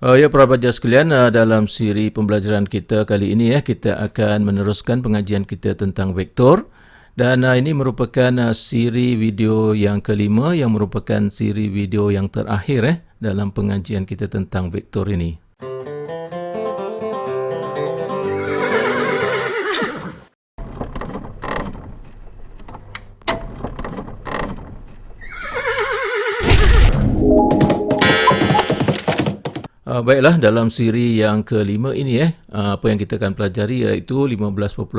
Ya para pelajar sekalian, dalam siri pembelajaran kita kali ini kita akan meneruskan pengajian kita tentang vektor, dan ini merupakan siri video yang kelima yang merupakan siri video yang terakhir dalam pengajian kita tentang vektor ini. Baiklah, dalam siri yang kelima ini apa yang kita akan pelajari iaitu 15.9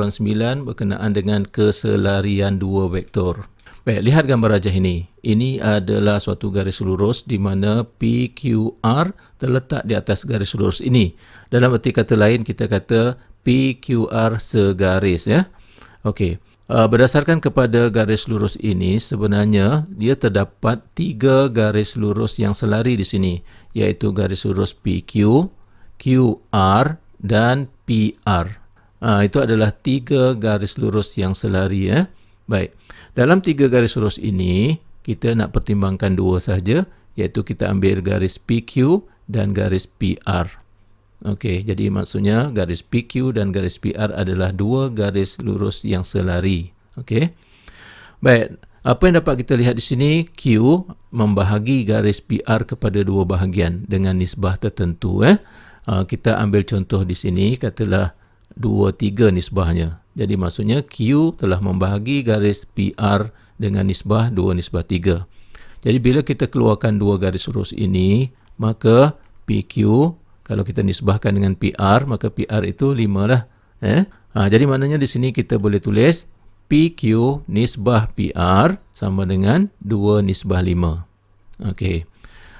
berkenaan dengan keselarian dua vektor. Baik, lihat gambar rajah ini. Ini adalah suatu garis lurus di mana PQR terletak di atas garis lurus ini. Dalam erti kata lain, kita kata PQR segaris Okey. Berdasarkan kepada garis lurus ini, sebenarnya dia terdapat 3 garis lurus yang selari di sini, iaitu garis lurus PQ, QR dan PR. Itu adalah 3 garis lurus yang selari. Baik, dalam 3 garis lurus ini, kita nak pertimbangkan 2 sahaja, iaitu kita ambil garis PQ dan garis PR. Okey, jadi maksudnya garis PQ dan garis PR adalah 2 garis lurus yang selari. Okey. Baik, apa yang dapat kita lihat di sini, Q membahagi garis PR kepada 2 bahagian dengan nisbah tertentu. Kita ambil contoh di sini, katalah 2:3 nisbahnya. Jadi maksudnya Q telah membahagi garis PR dengan nisbah 2:3. Jadi bila kita keluarkan 2 garis lurus ini, maka PQ kalau kita nisbahkan dengan PR, maka PR itu 5 lah. Jadi maknanya di sini kita boleh tulis PQ nisbah PR sama dengan 2:5. Okey.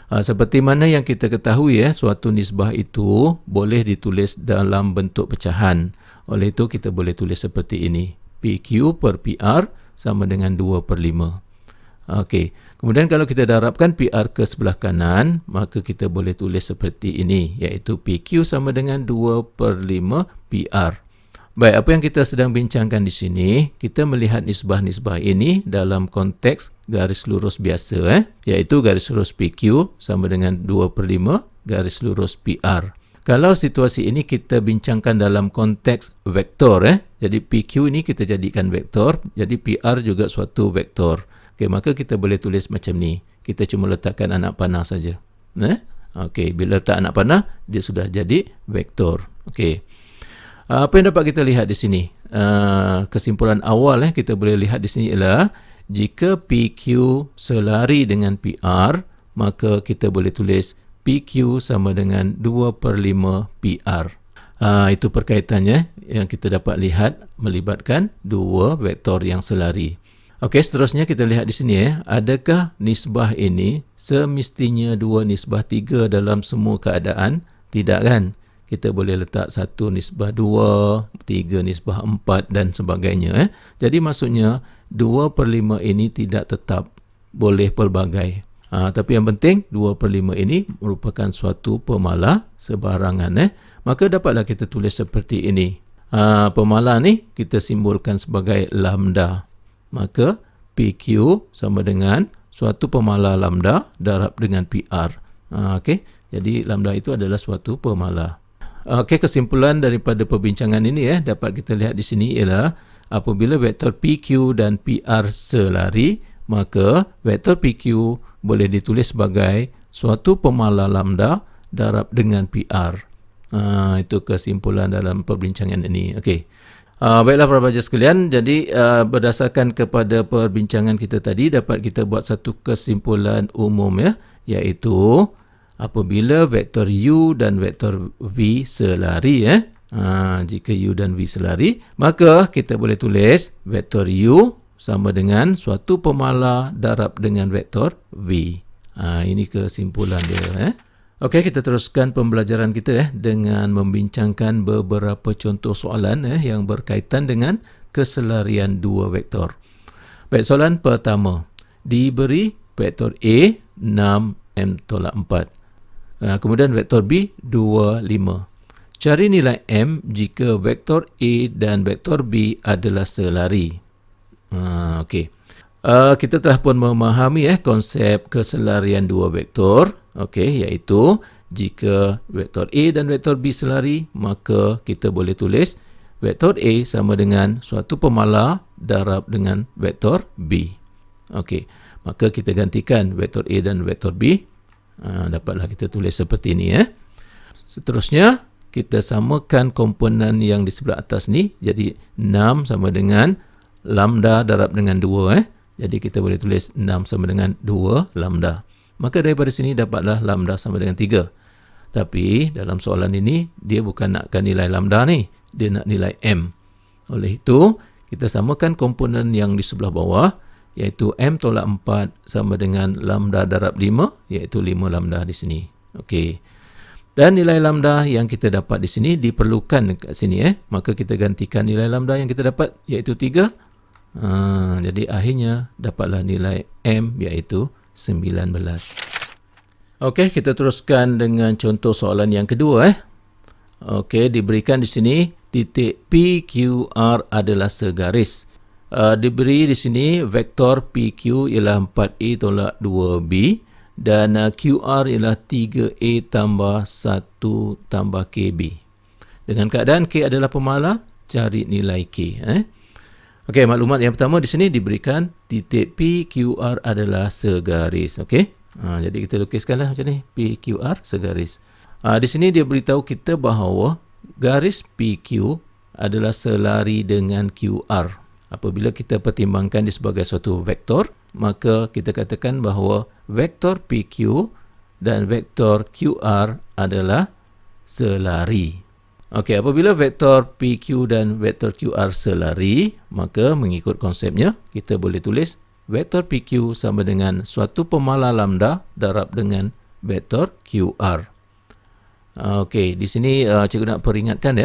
Seperti mana yang kita ketahui, suatu nisbah itu boleh ditulis dalam bentuk pecahan. Oleh itu kita boleh tulis seperti ini. PQ per PR sama dengan 2/5. Okey, kemudian kalau kita darabkan PR ke sebelah kanan, maka kita boleh tulis seperti ini, iaitu PQ sama dengan 2/5 PR. Baik, apa yang kita sedang bincangkan di sini, kita melihat nisbah-nisbah ini dalam konteks garis lurus biasa, iaitu garis lurus PQ sama dengan 2/5 garis lurus PR. Kalau situasi ini kita bincangkan dalam konteks vektor, jadi PQ ini kita jadikan vektor, jadi PR juga suatu vektor. Okey, maka kita boleh tulis macam ni. Kita cuma letakkan anak panah saja. Okey, bila letak anak panah, dia sudah jadi vektor. Okey. Apa yang dapat kita lihat di sini? Kesimpulan awal kita boleh lihat di sini ialah jika PQ selari dengan PR, maka kita boleh tulis PQ sama dengan 2/5 PR. Itu perkaitannya yang kita dapat lihat melibatkan 2 vektor yang selari. Okey, seterusnya kita lihat di sini adakah nisbah ini semestinya 2:3 dalam semua keadaan? Tidak kan? Kita boleh letak 1:2, 3:4 dan sebagainya. Jadi maksudnya 2/5 ini tidak tetap, boleh pelbagai. Tapi yang penting 2/5 ini merupakan suatu pemalah sebarangan. Maka dapatlah kita tulis seperti ini. Pemalah ni kita simbolkan sebagai lambda. Maka PQ sama dengan suatu pemalah lambda darab dengan PR. Okey, jadi lambda itu adalah suatu pemalah. Okey, kesimpulan daripada perbincangan ini dapat kita lihat di sini ialah apabila vektor PQ dan PR selari, maka vektor PQ boleh ditulis sebagai suatu pemalah lambda darab dengan PR. Itu kesimpulan dalam perbincangan ini. Okey. Baiklah para pelajar sekalian, jadi berdasarkan kepada perbincangan kita tadi, dapat kita buat satu kesimpulan umum iaitu apabila vektor U dan vektor V selari, jika U dan V selari, maka kita boleh tulis vektor U sama dengan suatu pemalah darab dengan vektor V. Ini kesimpulan dia. Okey, kita teruskan pembelajaran kita dengan membincangkan beberapa contoh soalan yang berkaitan dengan keselarian dua vektor. Baik, soalan pertama. Diberi vektor A 6 M tolak 4. Kemudian vektor B 2, 5. Cari nilai M jika vektor A dan vektor B adalah selari. Okey. Kita telah pun memahami konsep keselarian dua vektor. Okey, iaitu jika vektor A dan vektor B selari, maka kita boleh tulis vektor A sama dengan suatu pemalar darab dengan vektor B. Okey, maka kita gantikan vektor A dan vektor B. Dapatlah kita tulis seperti ini. Seterusnya, kita samakan komponen yang di sebelah atas ni. Jadi 6 sama dengan lambda darab dengan 2. Jadi kita boleh tulis 6 sama dengan 2 lambda. Maka daripada sini dapatlah lambda sama dengan 3. Tapi dalam soalan ini, dia bukan nakkan nilai lambda ni. Dia nak nilai M. Oleh itu, kita samakan komponen yang di sebelah bawah, iaitu M tolak 4 sama dengan lambda darab 5, iaitu 5 lambda di sini. Okey. Dan nilai lambda yang kita dapat di sini diperlukan dekat sini. Maka kita gantikan nilai lambda yang kita dapat, iaitu 3. Jadi akhirnya dapatlah nilai M, iaitu 19. Okey, kita teruskan dengan contoh soalan yang kedua. Okey, diberikan di sini titik PQR adalah segaris. Diberi di sini vektor PQ ialah 4A tolak 2B dan QR ialah 3A tambah 1 tambah KB. Dengan keadaan K adalah pemalar, cari nilai K. Okey, maklumat yang pertama di sini diberikan titik PQR adalah segaris. Okey, jadi kita lukiskanlah macam ni, PQR segaris. Di sini dia beritahu kita bahawa garis PQ adalah selari dengan QR. Apabila kita pertimbangkan dia sebagai suatu vektor, maka kita katakan bahawa vektor PQ dan vektor QR adalah selari. Okey, apabila vektor PQ dan vektor QR selari, maka mengikut konsepnya, kita boleh tulis vektor PQ sama dengan suatu pemalar lambda darab dengan vektor QR. Okey, di sini cikgu nak peringatkan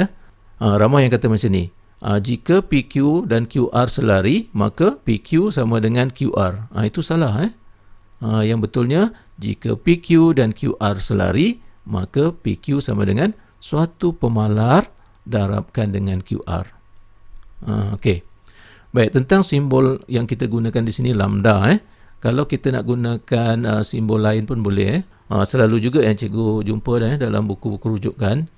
ramai yang kata macam ni. Jika PQ dan QR selari, maka PQ sama dengan QR. Itu salah. Yang betulnya, jika PQ dan QR selari, maka PQ sama dengan suatu pemalar darabkan dengan QR. Okey. Baik, tentang simbol yang kita gunakan di sini lambda. Kalau kita nak gunakan simbol lain pun boleh. Selalu juga yang cikgu jumpa dalam buku-buku rujukan,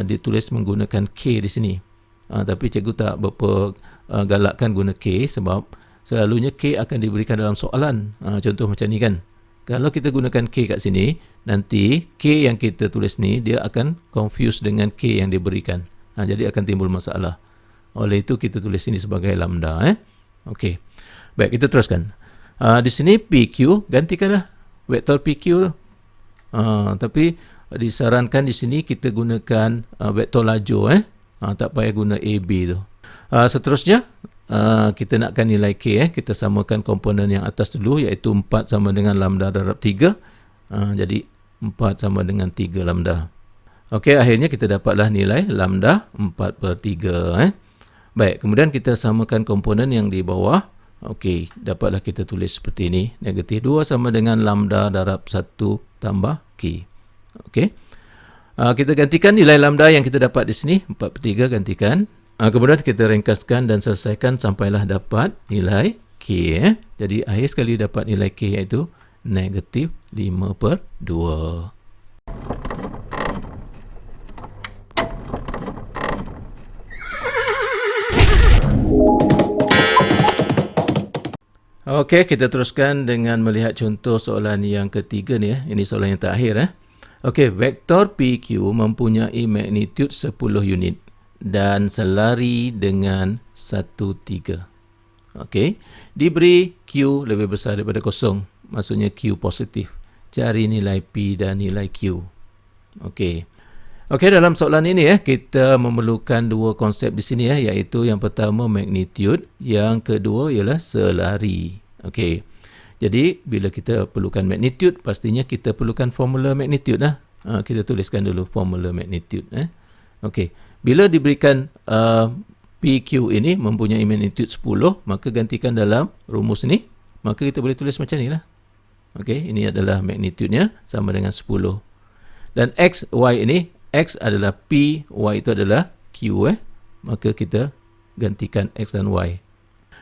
ditulis menggunakan K di sini. Tapi cikgu tak berapa galakkan guna K sebab selalunya K akan diberikan dalam soalan. Contoh macam ni kan. Kalau kita gunakan K kat sini, nanti K yang kita tulis ni, dia akan confuse dengan K yang diberikan. Jadi akan timbul masalah. Oleh itu, kita tulis ini sebagai lambda. Okey. Baik, kita teruskan. Di sini PQ, gantikanlah vektor PQ. Tapi disarankan di sini kita gunakan vektor lajur. Tak payah guna AB tu. Seterusnya, kita nakkan nilai K. Kita samakan komponen yang atas dulu, iaitu 4 sama dengan lambda darab 3. Jadi 4 sama dengan 3 lambda. Okey, akhirnya kita dapatlah nilai lambda 4/3. Baik, kemudian kita samakan komponen yang di bawah. Okey, dapatlah kita tulis seperti ini. Negatif 2 sama dengan lambda darab 1 tambah K. Okey. Kita gantikan nilai lambda yang kita dapat di sini. 4/3 gantikan. Kemudian kita ringkaskan dan selesaikan sampailah dapat nilai K. Jadi akhir sekali dapat nilai K iaitu negatif 5/2. Okey, kita teruskan dengan melihat contoh soalan yang ketiga ni. Ini soalan yang terakhir. Okey, vektor PQ mempunyai magnitud 10 unit dan selari dengan 1,3. Okey, diberi Q lebih besar daripada 0, maksudnya Q positif. Cari nilai P dan nilai Q. Okey. Okey, dalam soalan ini kita memerlukan dua konsep di sini iaitu yang pertama magnitude, yang kedua ialah selari. Okey. Jadi bila kita perlukan magnitude, pastinya kita perlukan formula magnitude kita tuliskan dulu formula magnitude. Okey. Bila diberikan PQ ini mempunyai magnitude 10, maka gantikan dalam rumus ni, maka kita boleh tulis macam ni lah. Okey, ini adalah magnitude-nya sama dengan 10. Dan X, Y ini, X adalah P, Y itu adalah Q. Maka kita gantikan X dan Y.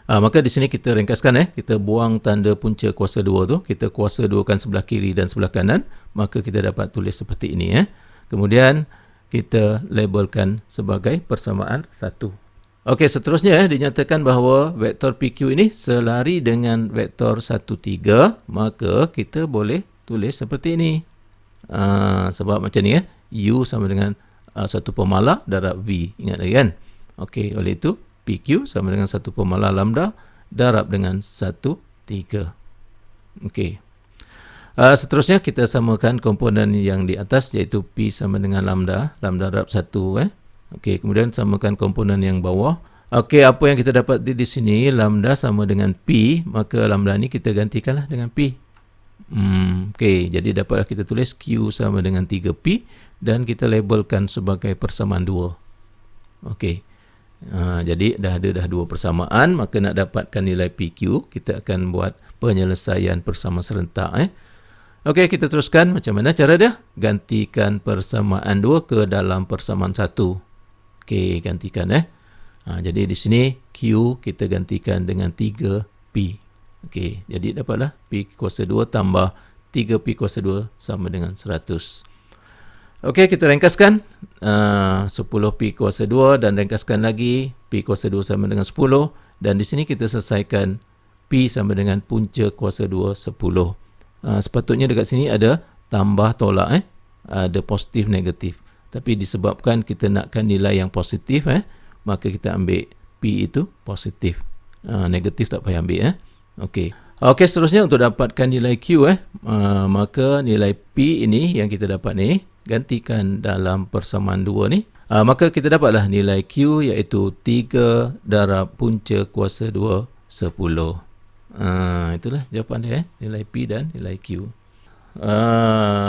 Maka di sini kita ringkaskan, kita buang tanda punca kuasa 2 tu, kita kuasa 2kan sebelah kiri dan sebelah kanan, maka kita dapat tulis seperti ini. Kemudian kita labelkan sebagai persamaan 1. Okey, seterusnya dinyatakan bahawa vektor PQ ini selari dengan vektor 1, 3, maka kita boleh tulis seperti ini. Sebab macam ni, U sama dengan satu pemalar darab V. Ingat lagi kan? Okey, oleh itu PQ sama dengan satu pemalar lambda darab dengan 1, 3. Okey. Seterusnya kita samakan komponen yang di atas, iaitu P sama dengan lambda darab 1. Okey, kemudian samakan komponen yang bawah. Okey, apa yang kita dapat di sini, lambda sama dengan P, maka lambda ni kita gantikanlah dengan P. Okey, jadi dapatlah kita tulis Q sama dengan 3P dan kita labelkan sebagai persamaan 2. Okey. Jadi dah ada dua persamaan, maka nak dapatkan nilai PQ, kita akan buat penyelesaian persama serentak. Okey, kita teruskan macam mana cara dia? Gantikan persamaan 2 ke dalam persamaan 1. Okey, gantikan. Jadi di sini Q kita gantikan dengan 3P. Okey, jadi dapatlah P kuasa 2 tambah 3P kuasa 2 sama dengan 100. Okey, kita ringkaskan 10P kuasa 2 dan ringkaskan lagi P kuasa 2 sama dengan 10, dan di sini kita selesaikan P sama dengan punca kuasa 2, 10. Sepatutnya dekat sini ada tambah tolak, ada positif negatif, tapi disebabkan kita nakkan nilai yang positif, maka kita ambil P itu positif. Negatif tak payah ambil. Okey. Okey, seterusnya untuk dapatkan nilai Q, maka nilai P ini yang kita dapat ni, gantikan dalam persamaan 2 ni. Maka kita dapatlah nilai Q, iaitu 3 darab punca kuasa 2, 10. Itulah jawapan dia, nilai P dan nilai Q.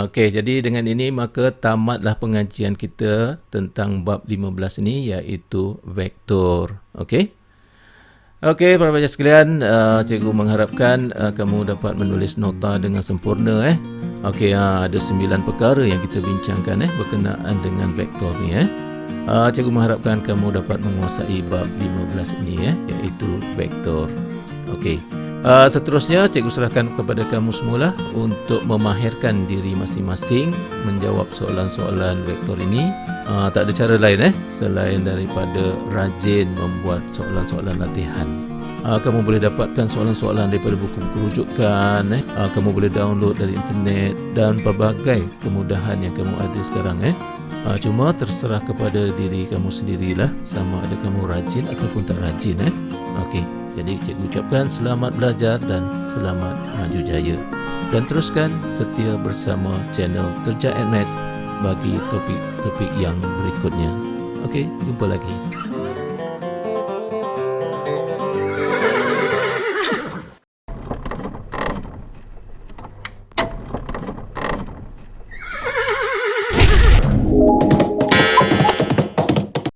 Okey, jadi dengan ini maka tamatlah pengajian kita tentang bab 15 ini, iaitu vektor. Okey. Okey, para pelajar sekalian, cikgu mengharapkan kamu dapat menulis nota dengan sempurna. Okey, ada 9 perkara yang kita bincangkan berkenaan dengan vektor ni. Cikgu mengharapkan kamu dapat menguasai bab 15 ini, iaitu vektor. Okey. Seterusnya, cikgu serahkan kepada kamu semula untuk memahirkan diri masing-masing menjawab soalan-soalan vektor ini. Tak ada cara lain selain daripada rajin membuat soalan-soalan latihan. Kamu boleh dapatkan soalan-soalan daripada buku-buku rujukan, kamu boleh download dari internet dan pelbagai kemudahan yang kamu ada sekarang. Cuma terserah kepada diri kamu sendirilah sama ada kamu rajin ataupun tak rajin. Okey. Jadi cikgu ucapkan selamat belajar dan selamat maju jaya. Dan teruskan setia bersama channel Terjak Maths bagi topik-topik yang berikutnya. Okey, jumpa lagi.